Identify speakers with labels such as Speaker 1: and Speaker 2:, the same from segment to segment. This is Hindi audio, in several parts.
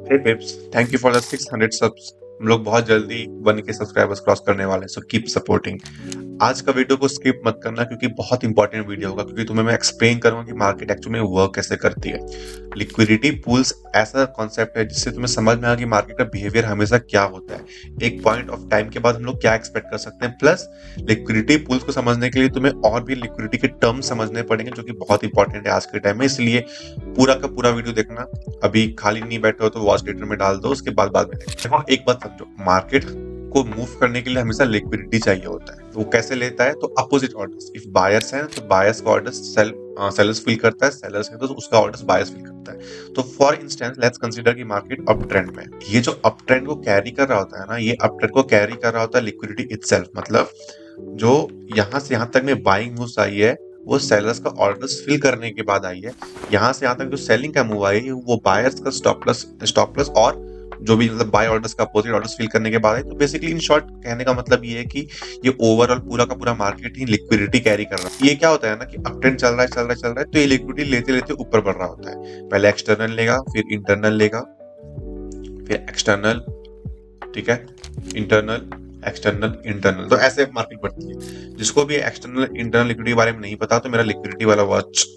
Speaker 1: Hey peeps, thank you for the 600 subs. हम लोग बहुत जल्दी 1K सब्सक्राइबर्स क्रॉस करने वाले हैं, सो कीप सपोर्टिंग। आज का वीडियो को स्किप मत करना क्योंकि बहुत इंपॉर्टेंट वीडियो होगा, क्योंकि तुम्हें मैं एक्सप्लेन करूंगा कि मार्केट एक्चुअली में वर्क कैसे करती है। लिक्विडिटी पूल्स ऐसा कॉन्सेप्ट है जिससे तुम्हें समझ में आएगा कि मार्केट का बिहेवियर हमेशा क्या होता है, एक पॉइंट ऑफ टाइम के बाद हम लोग क्या एक्सपेक्ट कर सकते हैं। प्लस लिक्विडिटी पूल्स को समझने के लिए तुम्हें और भी लिक्विडिटी के टर्म समझने पड़ेंगे, जो कि बहुत इंपॉर्टेंट है आज के टाइम में। इसलिए पूरा का पूरा वीडियो देखना। अभी खाली नहीं बैठे हो तो वॉच लेटर में डाल दो, उसके बाद में देखो। एक बात समझो, मार्केट को मूव करने के लिए हमेशा लिक्विडिटी चाहिए होता है। तो वो कैसे लेता है? तो अपोजिट ऑर्डर्स, इफ बायर्स हैं तो बायर्स का ऑर्डर सेलर्स फिल करता है, सेलर्स है तो उसका ऑर्डर बायर्स फिल करता है। तो फॉर इंस्टेंस लेट्स कंसीडर कि मार्केट अप ट्रेंड में, ये जो अप ट्रेंड को कैरी कर रहा होता है ना, ये अप ट्रेंड को कैरी कर रहा होता है लिक्विडिटी इटसेल्फ। मतलब जो यहाँ से यहाँ तक में बाइंग मूव्स आई है वो सेलर्स का ऑर्डर्स फिल करने के बाद आई है। यहाँ से यहाँ तक जो सेलिंग का मूव आई है वो बायर्स का स्टॉप लॉस और जो भी मतलब बाय ऑर्डर्स का अपोजिट ऑर्डर्स फिल करने के बाद है। तो बेसिकली इन शॉर्ट कहने का मतलब ये है कि ये ओवरऑल पूरा का पूरा मार्केट ही लिक्विडिटी कैरी कर रहा है। ये क्या होता है ना कि अप ट्रेंड चल रहा है तो ये लिक्विडिटी लेते लेते ऊपर बढ़ रहा होता है। पहले एक्सटर्नल लेगा, फिर इंटरनल लेगा, फिर एक्सटर्नल, ठीक है, इंटरनल, एक्सटर्नल, इंटरनल। तो ऐसे मार्केट बढ़ती है। जिसको भी एक्सटर्नल इंटरनल लिक्विडिटी के बारे में नहीं पता तो मेरा लिक्विडिटी वाला वॉच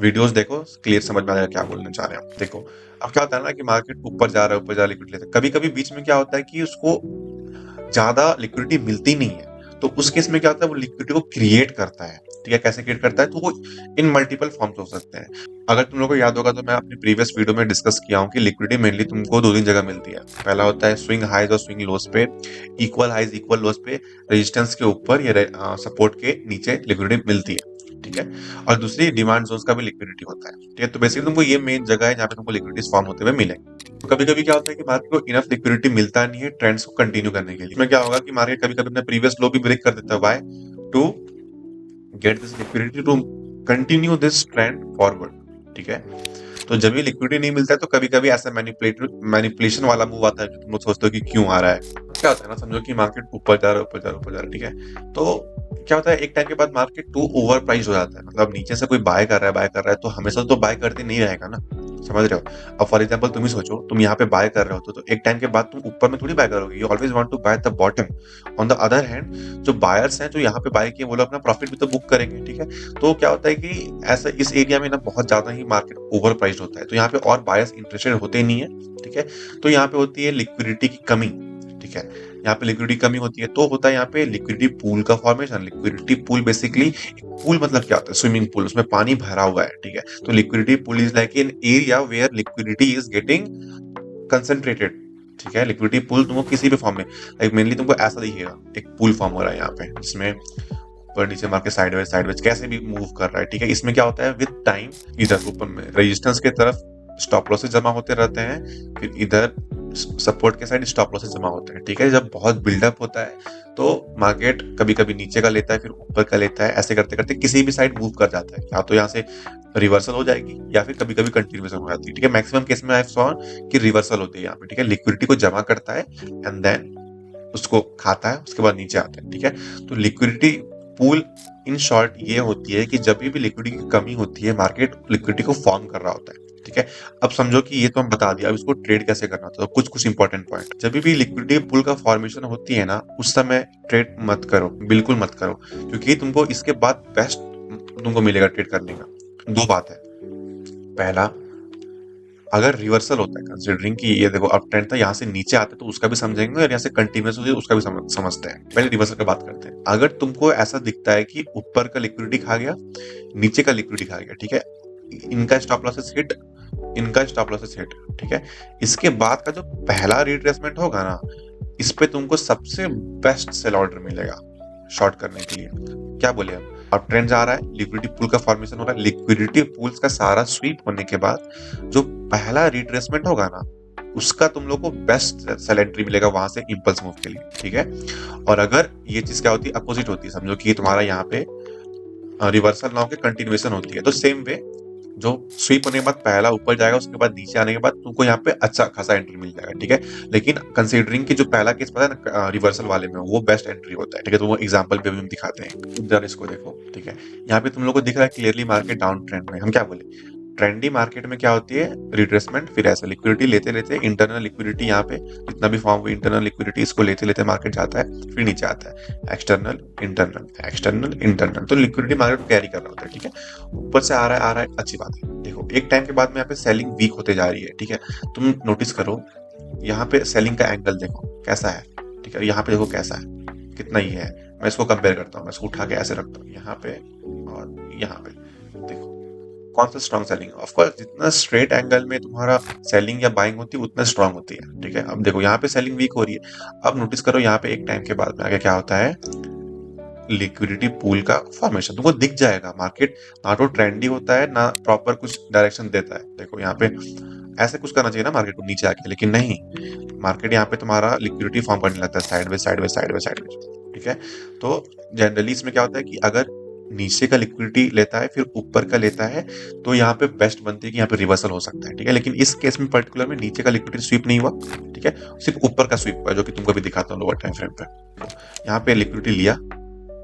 Speaker 1: वीडियोस देखो, क्लियर समझ में आ जाएगा क्या बोलना चाह रहे हैं। देखो अब क्या होता है ना कि मार्केट ऊपर जा रहा है, ऊपर जा लिक्विडिटी लेते, कभी कभी बीच में क्या होता है कि उसको ज्यादा लिक्विडिटी मिलती नहीं है। तो उस केस में क्या होता है, वो लिक्विडिटी को क्रिएट करता है। ठीक है, कैसे क्रिएट करता है? तो वो इन मल्टीपल फॉर्म्स हो सकते हैं। अगर तुम लोगों को याद होगा तो मैं अपनी प्रीवियस वीडियो में डिस्कस किया हूँ कि लिक्विडिटी मेनली तुमको दो तीन जगह मिलती है। पहला होता है स्विंग हाइज और स्विंग लोस पे, इक्वल हाइज इक्वल लोस पे, रेजिस्टेंस के ऊपर या सपोर्ट के नीचे लिक्विडिटी मिलती है। ठीक है, और दूसरी डिमांड जोन्स का भी लिक्विडिटी होता है। ठीक है, तो बेसिकली तुमको ये मेन जगह है जहाँ पे तुमको लिक्विडिटी फॉर्म होते हुए मिलेंगे। तो कभी कभी क्या होता है कि मार्केट को इनफ लिक्विडिटी मिलता नहीं है ट्रेंड्स को कंटिन्यू करने के लिए। इसमें क्या होगा कि मार्केट कभी कभी अपने प्रीवियस लो भी ब्रेक कर देता है। Why? To get this liquidity to continue this trend forward. ठीक है, तो जब ये लिक्विडिटी नहीं मिलता है तो कभी कभी ऐसा मैनिपुलेशन वाला मूव आता है जो तुम लोग सोचते हो कि क्यों आ रहा है। क्या होता है ना, समझो कि मार्केट ऊपर जा रहा है, ऊपर जा रहा है, ऊपर जा रहा है। ठीक है, तो क्या होता है, एक टाइम के बाद मार्केट टू ओवर प्राइस हो जाता है। मतलब नीचे से कोई बाय कर रहा है तो हमेशा तो बाय करते नहीं रहेगा ना, समझ रहे हो? अब फॉर एग्जांपल तुम ही सोचो, तुम यहाँ पे बाय कर रहे हो तो एक टाइम के बाद तुम ऊपर में थोड़ी बाय करोगे। You always want to buy the bottom. On the other hand जो बायर्स हैं जो यहाँ पे बाय किए वो लोग अपना प्रॉफिट भी तो बुक करेंगे। ठीक है, तो क्या होता है कि ऐसा इस एरिया में ना बहुत ज्यादा ही मार्केट ओवर प्राइस्ड होता है, तो यहाँ पे और बायर्स इंटरेस्टेड होते नहीं है। ठीक है, तो यहाँ पे होती है लिक्विडिटी की कमी। ठीक है, यहाँ पे लिक्विडिटी कमी होती है तो होता है यहाँ पे लिक्विडिटी पूल का formation. Liquidity pool basically, pool मतलब क्या होता है? स्विमिंग पूल, उसमें पानी भरा हुआ है। ठीक है, तो liquidity pool is like an area where liquidity is getting concentrated. ठीक है, लिक्विडिटी पूल तुमको किसी भी फॉर्म में, लाइक मेनली तुमको ऐसा दिखेगा, एक पूल फॉर्म हो रहा है यहाँ पे जिसमें ऊपर नीचे मार्केट साइडवेज कैसे भी मूव कर रहा है। ठीक है, इसमें क्या होता है, विद टाइम इधर ऊपर में रेजिस्टेंस की तरफ स्टॉप लॉसेस जमा होते रहते हैं, फिर इधर सपोर्ट के साइड स्टॉप लॉसेस जमा होते हैं। ठीक है, जब बहुत बिल्डअप होता है तो मार्केट कभी कभी नीचे का लेता है, फिर ऊपर का लेता है, ऐसे करते करते किसी भी साइड मूव कर जाता है। या तो यहाँ से रिवर्सल हो जाएगी या फिर कभी कभी कंटिन्यूएशन हो जाती है। ठीक है, मैक्सिमम केस में आई सॉ कि रिवर्सल होती है यहाँ पे। ठीक है, लिक्विडिटी को जमा करता है एंड देन उसको खाता है, उसके बाद नीचे आता है। ठीक है, तो लिक्विडिटी पूल इन शॉर्ट ये होती है कि जब भी लिक्विडिटी की कमी होती है मार्केट लिक्विडिटी को फॉर्म कर रहा होता है। ठीक है, अब समझो कि ये तो हम बता दिया, अब इसको ट्रेड कैसे करना होता है। तो कुछ इंपॉर्टेंट पॉइंट, जब भी लिक्विडिटी पूल का फॉर्मेशन होती है ना उस समय ट्रेड मत करो, बिल्कुल मत करो, क्योंकि तुमको इसके बाद बेस्ट तुमको मिलेगा ट्रेड करने का। दो बात है, पहला, अगर रिवर्सल होता है, कंसिडरिंग कि ये देखो अप ट्रेंड था, यहाँ से नीचे आते तो उसका भी समझेंगे और यहाँ से कंटिन्यूस होती है उसका भी समझते हैं। पहले रिवर्सल की बात करते हैं। अगर तुमको ऐसा दिखता है कि ऊपर का लिक्विडिटी खा गया, नीचे का लिक्विडिटी खा गया, ठीक है, इनका स्टॉप लॉसेस हिट, इनका स्टॉप लॉसेस हिट, ठीक है, इसके बाद का जो पहला रिट्रेसमेंट होगा ना, इस पे तुमको सबसे बेस्ट सेल ऑर्डर मिलेगा शॉर्ट करने के लिए। क्या बोले, अब ट्रेंड जा रहा है, लिक्विडिटी पूल का फॉर्मेशन हो रहा है, लिक्विडिटी पूल्स का सारा स्वीप होने के बाद जो पहला रिट्रेसमेंट होगा ना उसका तुम लोग को बेस्ट सेल एंट्री मिलेगा वहां से इंपल्स मूव के लिए। ठीक है, और अगर ये चीज क्या होती है, अपोजिट होती है, समझो कि तुम्हारा यहाँ पे रिवर्सल ना होकर कंटिन्यूएशन होती है, तो सेम वे जो स्वीप होने के बाद पहला ऊपर जाएगा उसके बाद नीचे आने के बाद तुमको यहाँ पे अच्छा खासा एंट्री मिल जाएगा। ठीक है, लेकिन कंसीडरिंग कि जो पहला केस पता है ना रिवर्सल वाले में वो बेस्ट एंट्री होता है। ठीक है, तो वो एग्जांपल पे भी हम दिखाते हैं, जरा इसको देखो। ठीक है, यहाँ पे तुम लोग को दिख रहा है क्लियरली मार्केट डाउन ट्रेंड में। हम क्या बोले, ट्रेंडी मार्केट में क्या होती है, रिट्रेसमेंट, फिर ऐसे लिक्विडिटी लेते लेते इंटरनल लिक्विडिटी, यहाँ पे जितना भी फॉर्म हुई इंटरनल लिक्विडिटी, इसको लेते लेते मार्केट जाता है, फिर नीचे आता है, एक्सटर्नल इंटरनल एक्सटर्नल इंटरनल, तो लिक्विडिटी मार्केट को कैरी कर रहा होता है, ठीक है। ऊपर से आ रहा है, अच्छी बात है। देखो एक टाइम के बाद में यहाँ पे सेलिंग वीक होते जा रही है, ठीक है। तुम नोटिस करो यहाँ पे सेलिंग का एंगल देखो कैसा है, ठीक है। यहाँ पे देखो कैसा है, कितना ही है। मैं इसको कंपेयर करता हूँ, मैं इसको उठा के ऐसे रखता हूँ यहाँ पे और यहाँ पे, देखो कौन सा स्ट्रॉन्ग सेलिंग है। ऑफकोर्स जितना स्ट्रेट एंगल में तुम्हारा सेलिंग या बाइंग होती है उतना स्ट्रॉन्ग होती है, ठीक है। अब देखो यहाँ पे सेलिंग वीक हो रही है। अब नोटिस करो यहाँ पे एक टाइम के बाद में आगे क्या होता है, लिक्विडिटी पूल का फॉर्मेशन तुमको दिख जाएगा। मार्केट ना तो ट्रेंडी होता है ना प्रॉपर कुछ डायरेक्शन देता है। देखो यहाँ पे ऐसे कुछ करना चाहिए ना मार्केट को नीचे आके, लेकिन नहीं, मार्केट यहाँ पे तुम्हारा लिक्विडिटी फॉर्म करने लगता है साइडवेज साइडवेज साइडवेज साइडवेज, ठीक है। तो जनरली इसमें क्या होता है कि अगर नीचे का लिक्विडिटी लेता है फिर ऊपर का लेता है तो यहाँ पे बेस्ट बनती है कि यहाँ पे रिवर्सल हो सकता है, ठीक है। लेकिन इस केस में पर्टिकुलर में नीचे का लिक्विडिटी स्वीप नहीं हुआ, ठीक है, सिर्फ ऊपर का स्वीप हुआ, जो कि तुमको भी दिखाता हूँ लोअर टाइम फ्रेम पे। तो यहाँ पे लिक्विडिटी लिया,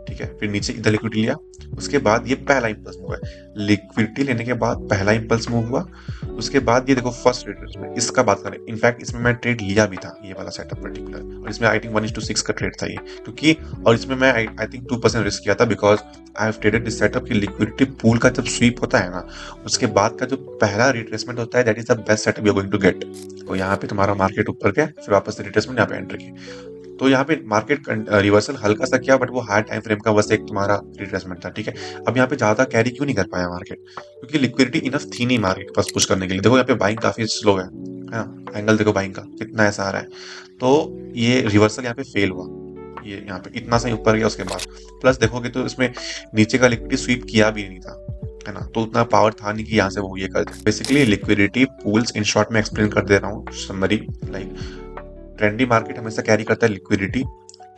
Speaker 1: ठीक है, फिर नीचे इधर लिक्विडिटी लिया, उसके बाद ये पहला इंपल्स मूव है। लिक्विडिटी लेने के बाद पहला इंपल्स मूव हुआ, उसके बाद ये देखो फर्स्ट रिट्रेसमेंट, इसका बात करें, इनफैक्ट इसमें मैं ट्रेड लिया भी था, ये वाला सेटअप पर्टिकुलर, और इसमें आई थिंक 1:6 का ट्रेड था ये, क्योंकि और इसमें मैं आई थिंक 2% रिस्क किया था, because I have traded this setup की लिक्विडिटी पूल का जब स्वीप होता है ना, उसके बाद का जो पहला रिट्रेसमेंट होता है, that is the best setup you are going to get. तो यहाँ पे तुम्हारा मार्केट ऊपर गया, फिर वापस से रिट्रेसमेंट यहाँ पे एंटर किया। तो यहाँ पे मार्केट रिवर्सल हल्का सा किया, बट वो हाई टाइम फ्रेम का बस एक तुम्हारा रिट्रेसमेंट था, ठीक है। अब यहाँ पे ज्यादा कैरी क्यों नहीं कर पाया मार्केट, क्योंकि लिक्विडिटी इनफ थी नहीं मार्केट के पास पुश करने के लिए। देखो यहाँ पे बाइंग काफी स्लो है ना, एंगल देखो बाइंग का कितना ऐसा आ रहा है। तो ये रिवर्सल यहाँ पे फेल हुआ, ये यहाँ पे इतना सा ऊपर गया, उसके बाद प्लस देखोगे तो इसमें नीचे का लिक्विडिटी स्वीप किया भी नहीं था, है ना, तो उतना पावर था नहीं कि यहाँ से वो ये कर दे। Basically liquidity pools in short में एक्सप्लेन कर दे रहा हूँ समरी, लाइक ट्रेंडी मार्केट हमेशा कैरी करता है लिक्विडिटी,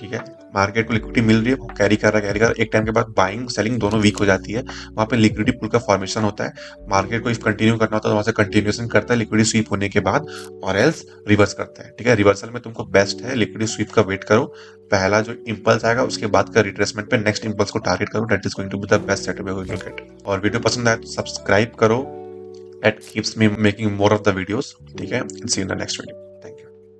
Speaker 1: ठीक है। मार्केट को लिक्विडिटी मिल रही है, वो कैरी कर रहा है, एक टाइम के बाद बाइंग सेलिंग दोनों वीक हो जाती है, वहां पे लिक्विडिटी पूल का फॉर्मेशन होता है। मार्केट को इफ कंटिन्यू करना होता है तो वहां से कंटिन्यूएशन करता है लिक्विडिटी स्वीप होने के बाद, और एल्स रिवर्स करता है, ठीक है। रिवर्सल में तुमको बेस्ट है लिक्विडिटी स्वीप का वेट करो, पहला जो इंपल्स आएगा उसके बाद का रिट्रेसमेंट पे नेक्स्ट इंपल्स को टारगेट करो, that is going to be the best setup you are going to get. और वीडियो पसंद आए तो सब्सक्राइब करो, it keeps me making more of the videos, ठीक है। See you in the next video.